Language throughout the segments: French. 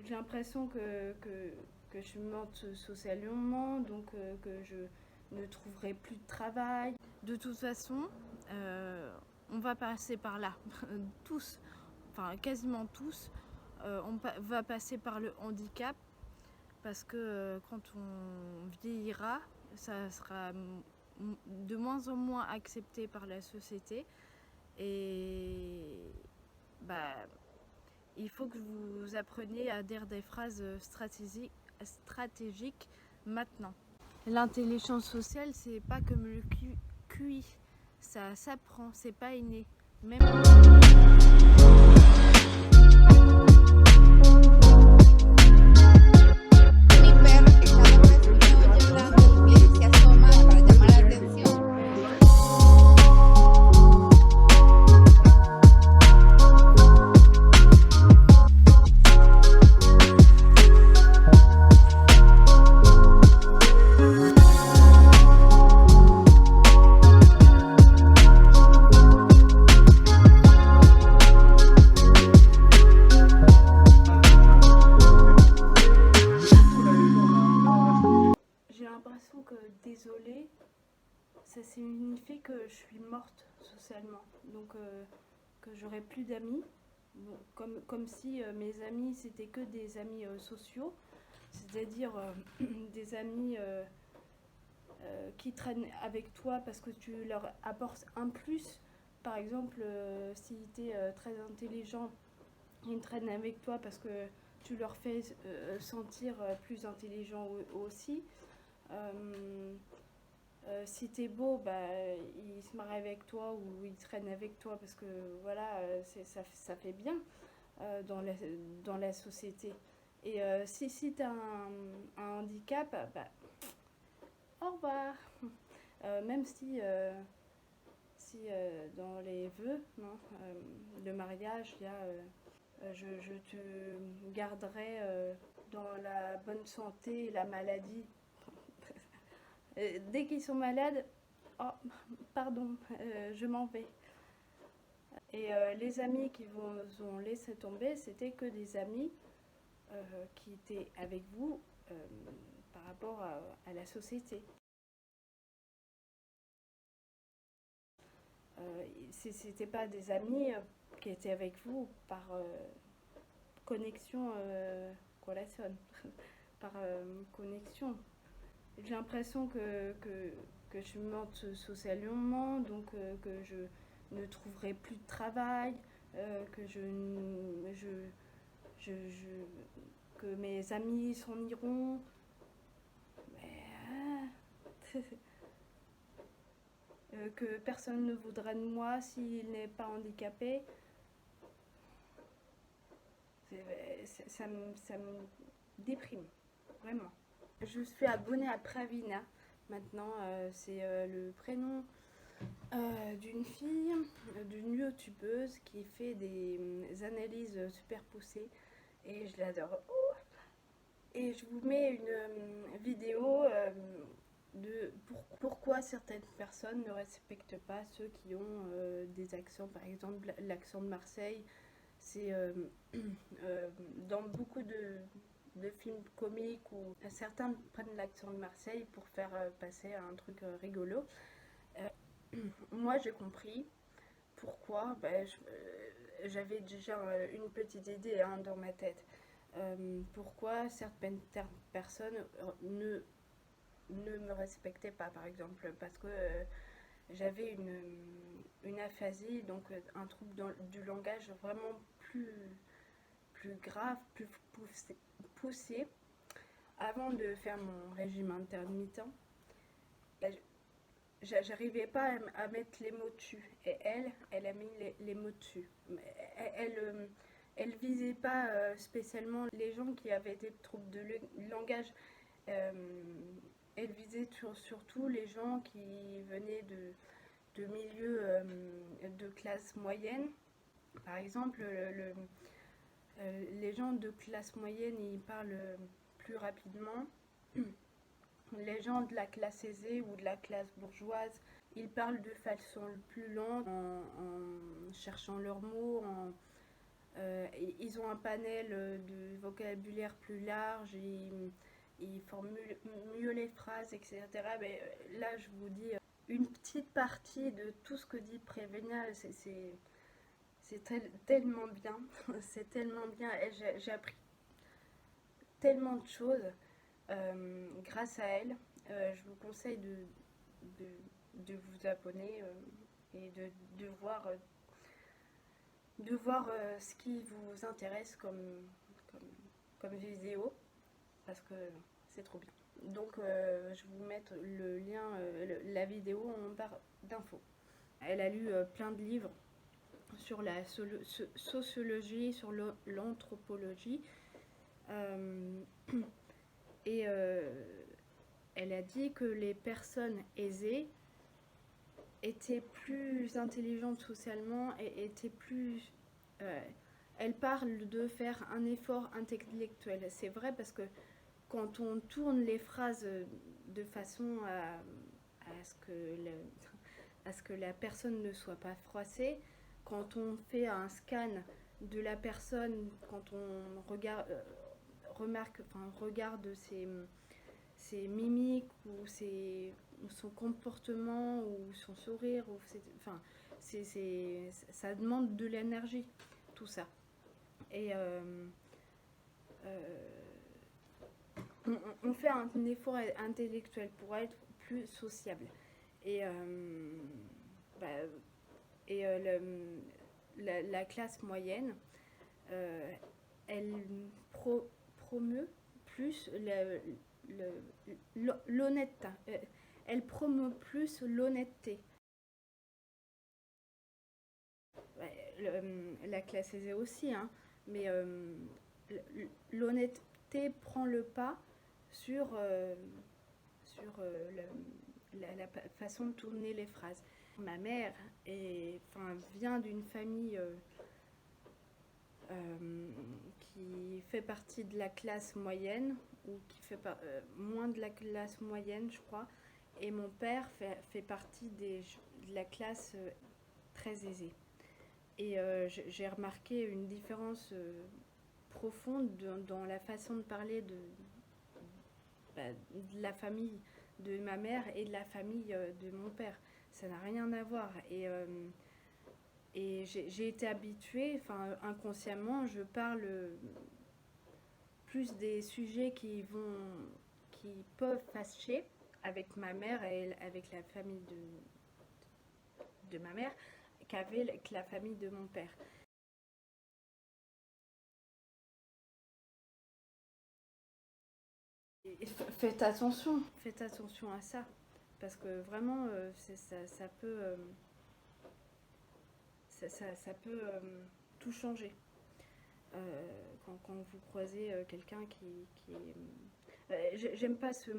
J'ai l'impression que je monte socialement, donc que je ne trouverai plus de travail. De toute façon, on va passer par là, tous, enfin quasiment tous, va passer par le handicap parce que quand on vieillira, ça sera de moins en moins accepté par la société et bah, il faut que vous appreniez à dire des phrases stratégiques maintenant. L'intelligence sociale, c'est pas comme le QI, ça s'apprend, c'est pas inné. Même j'ai l'impression que désolée, ça signifie que je suis morte socialement, donc que j'aurai plus d'amis, bon, comme si mes amis c'était que des amis sociaux, c'est-à-dire des amis qui traînent avec toi parce que tu leur apportes un plus. Par exemple, si tu es très intelligent, ils traînent avec toi parce que tu leur fais sentir plus intelligent aussi. Si t'es beau, bah, ils se marrent avec toi ou ils traînent avec toi parce que voilà, ça fait bien dans la société. Et si t'as un handicap, bah, au revoir. Même si dans les vœux, non, le mariage, il y a je te garderai dans la bonne santé et la maladie. Dès qu'ils sont malades, oh, pardon, je m'en vais. Et les amis qui vous ont laissé tomber, c'était que des amis qui étaient avec vous par rapport à la société. C'était pas des amis qui étaient avec vous par connexion, relation, par connexion. J'ai l'impression que je monte socialement, donc que je ne trouverai plus de travail, que que mes amis s'en iront. Mais, que personne ne voudra de moi s'il n'est pas handicapé. Ça me déprime, vraiment. Je suis abonnée à Pravina. Maintenant, c'est le prénom d'une fille, d'une youtubeuse qui fait des analyses super poussées et je l'adore. Et je vous mets une vidéo de pourquoi certaines personnes ne respectent pas ceux qui ont des accents. Par exemple, l'accent de Marseille, c'est dans beaucoup de films comiques où certains prennent l'accent de Marseille pour faire passer un truc rigolo. Moi, j'ai compris pourquoi. J'avais déjà une petite idée dans ma tête. Pourquoi certaines personnes ne me respectaient pas, par exemple, parce que j'avais une aphasie, donc un trouble du langage vraiment plus grave, plus poussé. Avant de faire mon régime intermittent, j'arrivais pas à mettre les mots dessus. Et elle a mis les mots dessus. Elle visait pas spécialement les gens qui avaient des troubles de langage. Elle visait surtout les gens qui venaient de milieux de classe moyenne. Par exemple, les gens de classe moyenne, ils parlent plus rapidement. Les gens de la classe aisée ou de la classe bourgeoise, ils parlent de façon plus lente, en cherchant leurs mots, ils ils ont un panel de vocabulaire plus large, ils formulent mieux les phrases, etc. Mais là, je vous dis une petite partie de tout ce que dit Prévénial, c'est tellement bien, c'est tellement bien. Et j'ai appris tellement de choses grâce à elle. Je vous conseille de vous abonner et de voir ce qui vous intéresse comme vidéo, parce que c'est trop bien. Donc je vais vous mettre le lien, la vidéo en barre d'infos. Elle a lu plein de livres sur la sociologie, sur l'anthropologie, et elle a dit que les personnes aisées étaient plus intelligentes socialement et étaient plus... elle parle de faire un effort intellectuel. C'est vrai parce que quand on tourne les phrases de façon à ce que la personne ne soit pas froissée, quand on fait un scan de la personne, quand on regarde ses mimiques ou son comportement ou son sourire, ça demande de l'énergie, tout ça. Et on fait un effort intellectuel pour être plus sociable. Et, la classe moyenne, elle promeut plus l'honnêteté. Elle promeut plus l'honnêteté. La classe aisée aussi, hein, mais l'honnêteté prend le pas sur la façon de tourner les phrases. Ma mère vient d'une famille qui fait partie de la classe moyenne, ou qui fait moins de la classe moyenne, je crois, et mon père fait partie de la classe très aisée. Et j'ai remarqué une différence profonde dans la façon de parler de la famille de ma mère et de la famille de mon père. Ça n'a rien à voir. Et j'ai été habituée, inconsciemment, je parle plus des sujets qui peuvent fâcher avec ma mère et avec la famille de ma mère qu'avec la famille de mon père. Et faites attention à ça, parce que vraiment, ça peut tout changer. Quand vous croisez quelqu'un qui j'aime pas ce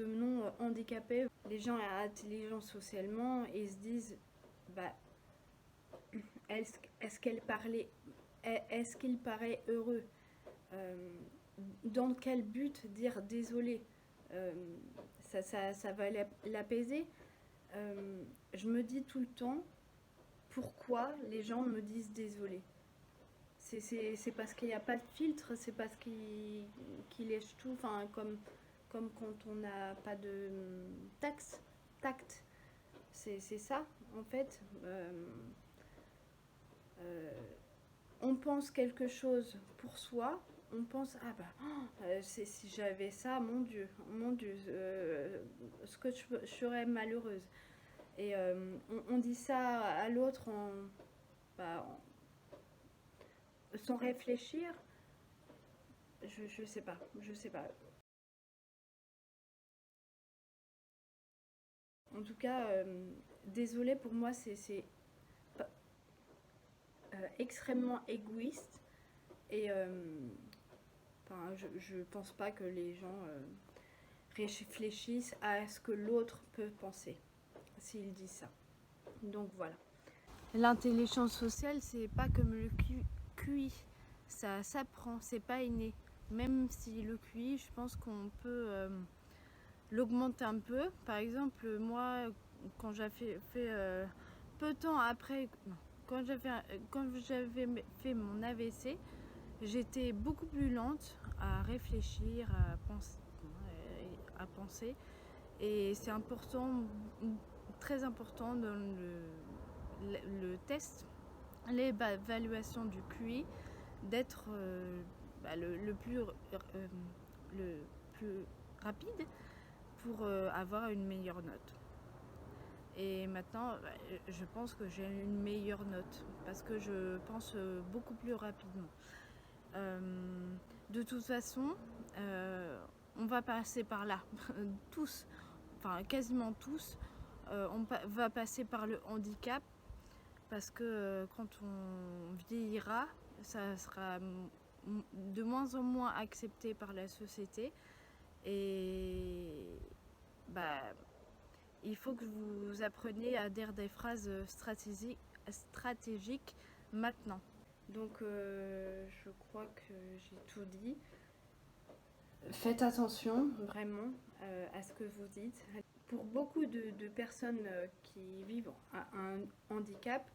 nom handicapé. Les gens intelligents socialement, ils se disent, est-ce qu'il paraît heureux, dans quel but dire désolé, ça va l'apaiser. Je me dis tout le temps, pourquoi les gens me disent désolé? C'est parce qu'il n'y a pas de filtre, c'est parce qu'il lèche tout, comme quand on n'a pas de tact. C'est ça, en fait. On pense quelque chose pour soi, on pense, si j'avais ça, mon Dieu, ce que je serais malheureuse. Et on dit ça à l'autre sans réfléchir. Je sais pas. En tout cas, désolé, pour moi, c'est extrêmement égoïste. Et je pense pas que les gens réfléchissent à ce que l'autre peut penser s'il dit ça. Donc voilà. L'intelligence sociale, c'est pas comme le QI. Ça s'apprend, c'est pas inné. Même si le QI, je pense qu'on peut l'augmenter un peu. Par exemple, moi, quand j'ai fait peu de temps après, non, quand j'avais fait mon AVC, j'étais beaucoup plus lente à réfléchir, à penser. Et c'est important, très important dans le test, l'évaluation du QI, d'être le plus rapide pour avoir une meilleure note. Et maintenant, je pense que j'ai une meilleure note parce que je pense beaucoup plus rapidement. De toute façon, on va passer par là, tous, enfin quasiment tous, on va passer par le handicap parce que quand on vieillira, ça sera de moins en moins accepté par la société et il faut que vous appreniez à dire des phrases stratégiques maintenant. Donc je crois que j'ai tout dit. Faites attention vraiment à ce que vous dites. Pour beaucoup de personnes qui vivent un handicap,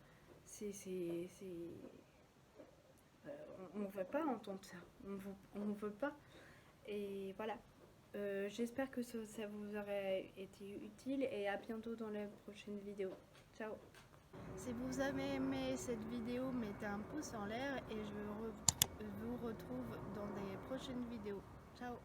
on ne veut pas entendre ça. On ne veut pas. Et voilà. J'espère que ça vous aurait été utile et à bientôt dans la prochaine vidéo. Ciao. Si vous avez aimé cette vidéo, mettez un pouce en l'air et je vous retrouve dans des prochaines vidéos. Ciao.